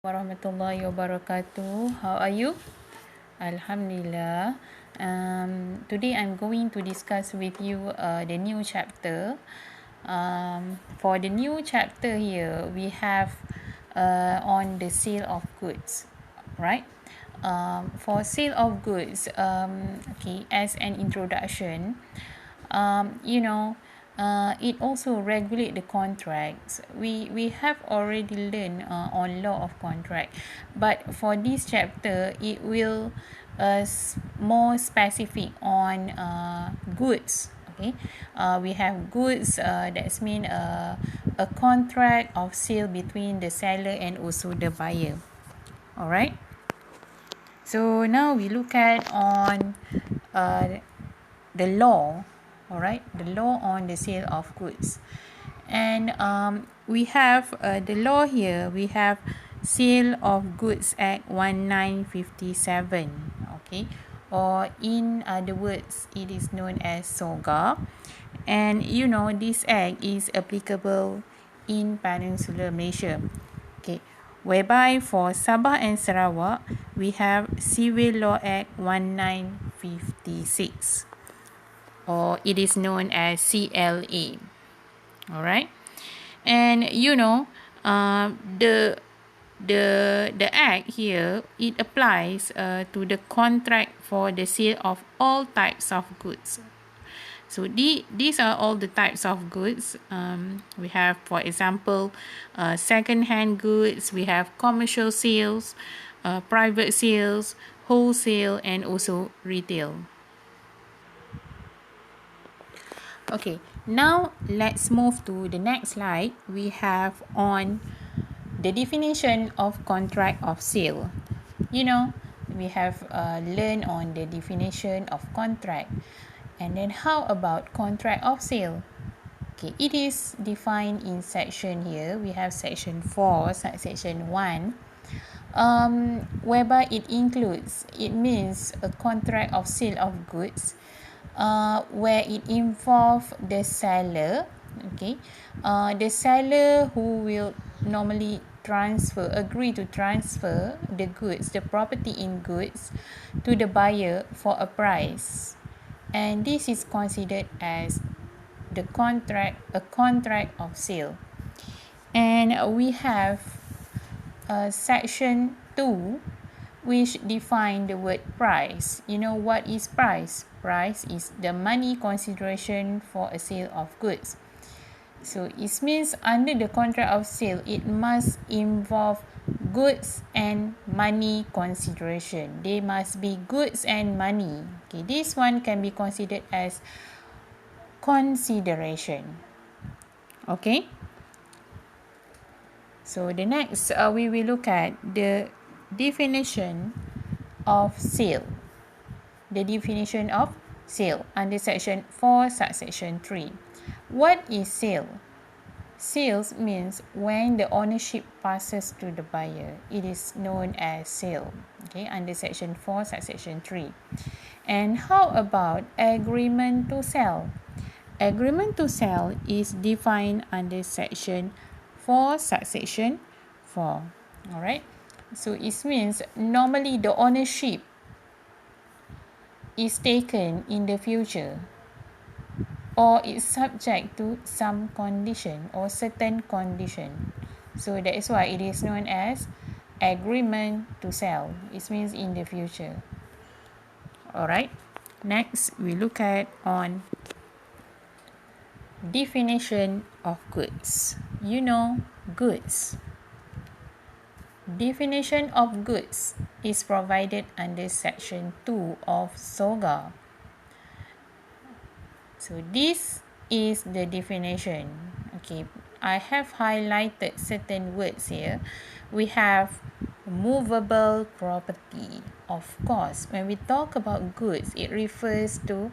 Warahmatullahi wabarakatuh. How are you? Alhamdulillah. Today I'm going to discuss with you the new chapter. For the new chapter here, we have on the sale of goods, right? For sale of goods, okay, as an introduction, you know, it also regulate the contracts. We have already learned on law of contract, but for this chapter it will more specific on goods. Okay, we have goods, that's mean a contract of sale between the seller and also the buyer. All right, so now we look at on the law. All right, the law on the sale of goods. And we have the law here. We have Sale of Goods Act 1957, okay, or in other words it is known as SOGA. And you know, this act is applicable in Peninsular Malaysia, okay, whereby for Sabah and Sarawak we have Civil Law Act 1956, or it is known as CLA. All right, and you know, the act here, it applies to the contract for the sale of all types of goods. So these are all the types of goods. We have, for example, second-hand goods. We have commercial sales, private sales, wholesale, and also retail. Okay, now let's move to the next slide. We have on the definition of contract of sale. You know, we have learned on the definition of contract. And then how about contract of sale? Okay, it is defined in section here. We have section 4, section 1. Whereby it means a contract of sale of goods, where it involves the seller, okay, the seller who will normally agree to transfer the goods, the property in goods, to the buyer for a price, and this is considered as a contract of sale. And we have section 2, which define the word price. You know what is price? Price is the money consideration for a sale of goods. So it means under the contract of sale, it must involve goods and money consideration. They must be goods and money. Okay, this one can be considered as consideration. Okay. So the next, we will look at the definition of sale. The definition of sale under section 4, subsection 3. What is sale? Sales means when the ownership passes to the buyer. It is known as sale. Okay, under section 4, subsection 3. And how about agreement to sell? Agreement to sell is defined under section 4, subsection 4. All right. So it means normally the ownership is taken in the future, or is subject to some condition or certain condition. So that is why it is known as agreement to sell. It means in the future. All right. Next, we look at on definition of goods. You know, goods. Definition of goods is provided under section 2 of SOGA. So this is the definition. Okay, I have highlighted certain words here. We have movable property. Of course, when we talk about goods, it refers to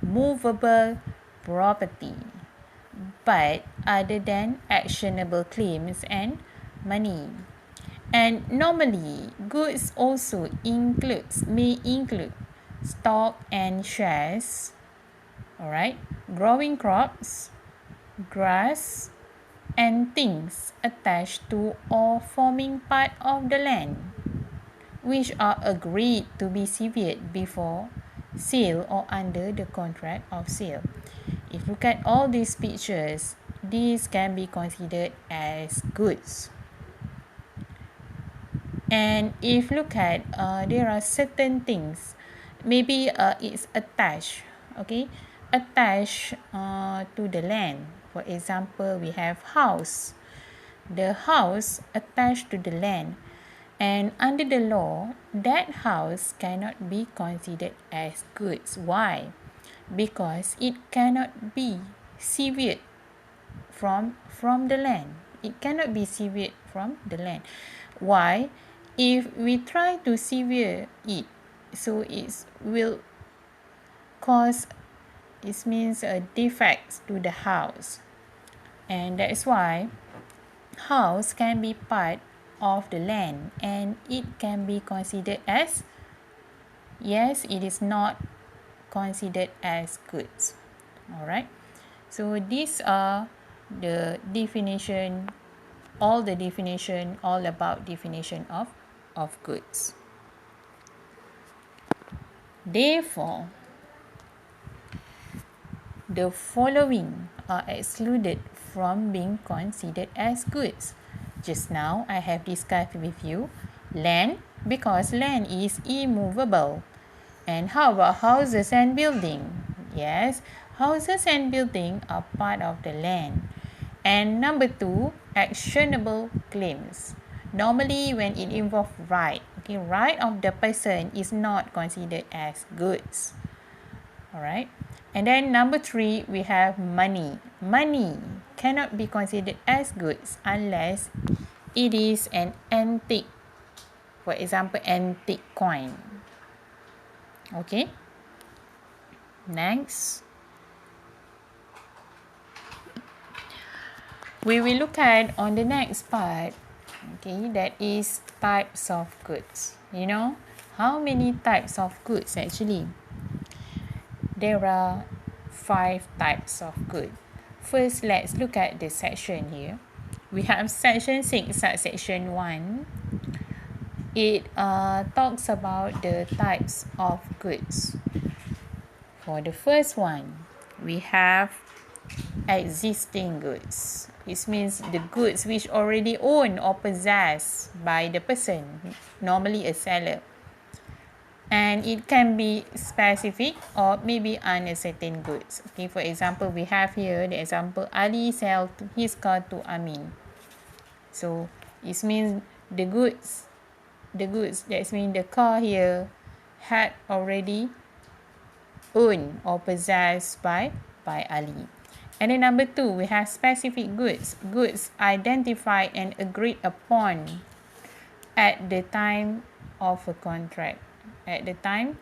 movable property, but other than actionable claims and money. And normally, goods also may include stock and shares, all right, growing crops, grass, and things attached to or forming part of the land, which are agreed to be severed before sale or under the contract of sale. If you look at all these pictures, these can be considered as goods. And if look at, there are certain things, maybe it's attached, okay, attached to the land. For example, we have house. The house attached to the land, and under the law, that house cannot be considered as goods. Why? Because it cannot be severed from the land. It cannot be severed from the land. Why? If we try to sever it, so it will cause, it means a defects to the house, and that is why house can be part of the land and it can be considered as, yes, it is not considered as goods. Alright, so these are the definition, all about definition of goods. Therefore, the following are excluded from being considered as goods. Just now, I have discussed with you land, because land is immovable. And how about houses and building? Yes, houses and building are part of the land. And number 2, actionable claims. Normally, when it involves right, okay, right of the person is not considered as goods. Alright. And then number 3, we have money. Money cannot be considered as goods unless it is an antique. For example, antique coin. Okay. Next, we will look at on the next part, okay, that is types of goods. You know, how many types of goods actually? There are 5 types of goods. First, let's look at the section here. We have section 6, subsection 1. It talks about the types of goods. For the first one, we have existing goods. This means the goods which already owned or possessed by the person, normally a seller. And it can be specific or maybe uncertain goods. Okay, for example, we have here the example, Ali sell his car to Amin. So it means the goods, that means the car here had already owned or possessed by Ali. And then number 2, we have specific goods. Goods identified and agreed upon at the time of a contract. At the time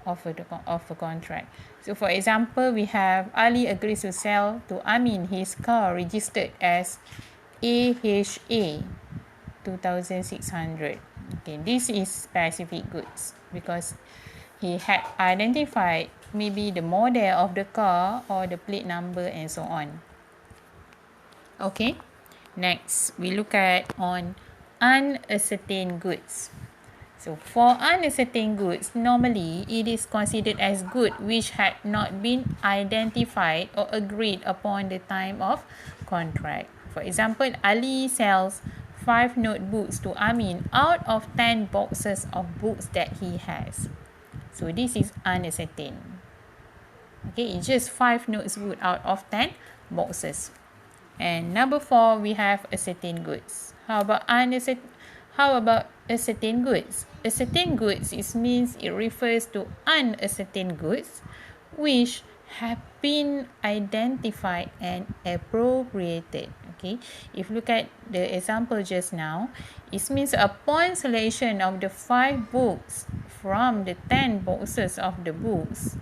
of a contract. So for example, we have Ali agrees to sell to Amin his car registered as AHA 2600. Okay, this is specific goods because he had identified maybe the model of the car or the plate number and so on. Okay, next we look at on unascertained goods. So for unascertained goods, normally it is considered as good which had not been identified or agreed upon the time of contract. For example, Ali sells 5 notebooks to Amin out of 10 boxes of books that he has. So this is unascertained. Okay, it's just 5 notebooks out of 10 boxes. And number 4, we have ascertained goods. How about ascertained goods? Ascertained goods, it means it refers to unascertained goods which have been identified and appropriated. Okay, if you look at the example just now, it means upon selection of the 5 books from the 10 boxes of the books,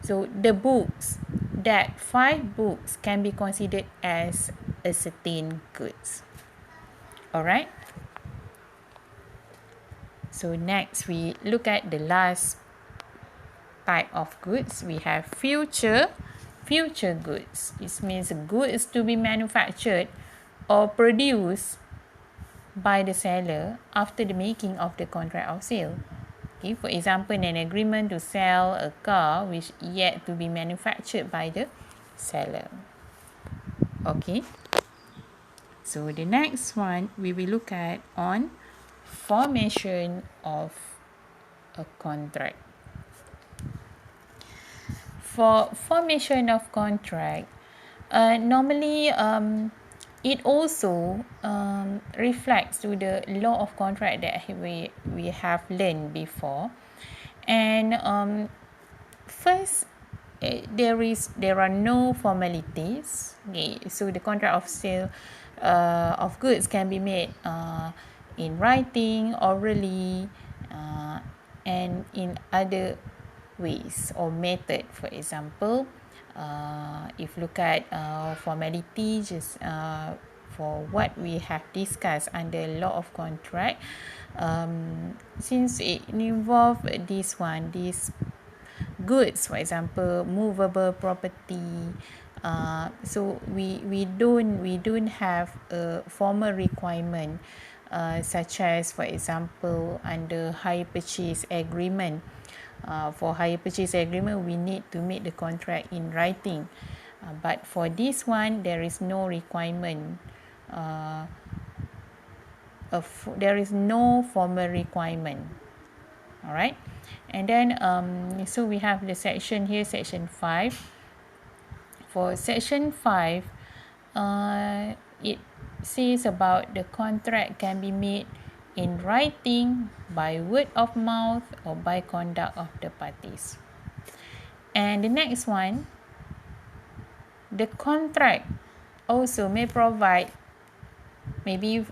so the books, that 5 books can be considered as ascertained goods. Alright. So next we look at the last type of goods. We have future future goods. It means goods to be manufactured or produced by the seller after the making of the contract of sale. Okay, for example, an agreement to sell a car which yet to be manufactured by the seller. Okay, so the next one we will look at on formation of a contract. For formation of contract, normally it also reflects to the law of contract that we have learned before. And first, there are no formalities. Okay, so the contract of sale of goods can be made in writing, orally, and in other ways or method. For example, if look at formality, just for what we have discussed under law of contract, since it involve this goods, for example, movable property, so we don't have a formal requirement, such as, for example, under hire purchase agreement. For hire purchase agreement, we need to make the contract in writing, but for this one there is no requirement. There is no formal requirement. All right, and then so we have the section here, section 5. For section 5, it says about the contract can be made in writing, by word of mouth, or by conduct of the parties. And the next one, the contract also may provide, maybe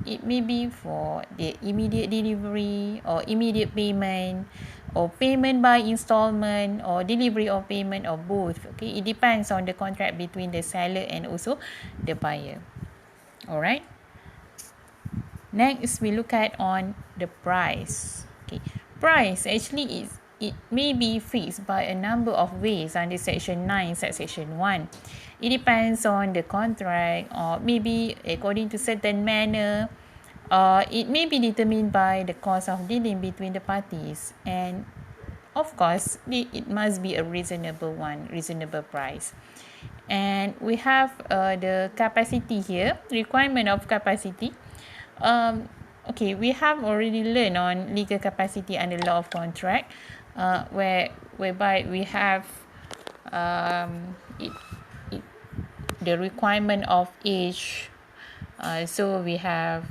it may be for the immediate delivery or immediate payment, or payment by installment, or delivery of payment, or both. Okay, it depends on the contract between the seller and also the buyer. All right, next we look at on the price. Okay, price actually it may be fixed by a number of ways under section 9 subsection 1. It depends on the contract, or maybe according to certain manner. It may be determined by the cost of dealing between the parties, and of course it must be a reasonable price. And we have the capacity here, requirement of capacity. Okay, we have already learned on legal capacity under law of contract, whereby we have the requirement of age. So we have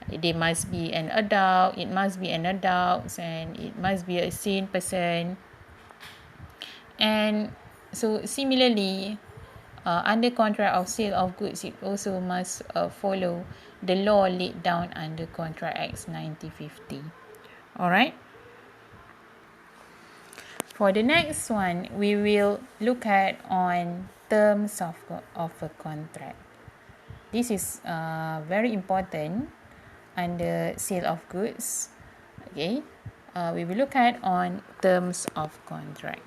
they must be an adult, it must be an adult, and it must be a sane person. And so similarly, under contract of sale of goods, it also must follow the law laid down under Contract Acts 1950. All right. For the next one, we will look at on terms of a contract. This is very important under sale of goods. Okay, we will look at on terms of contract.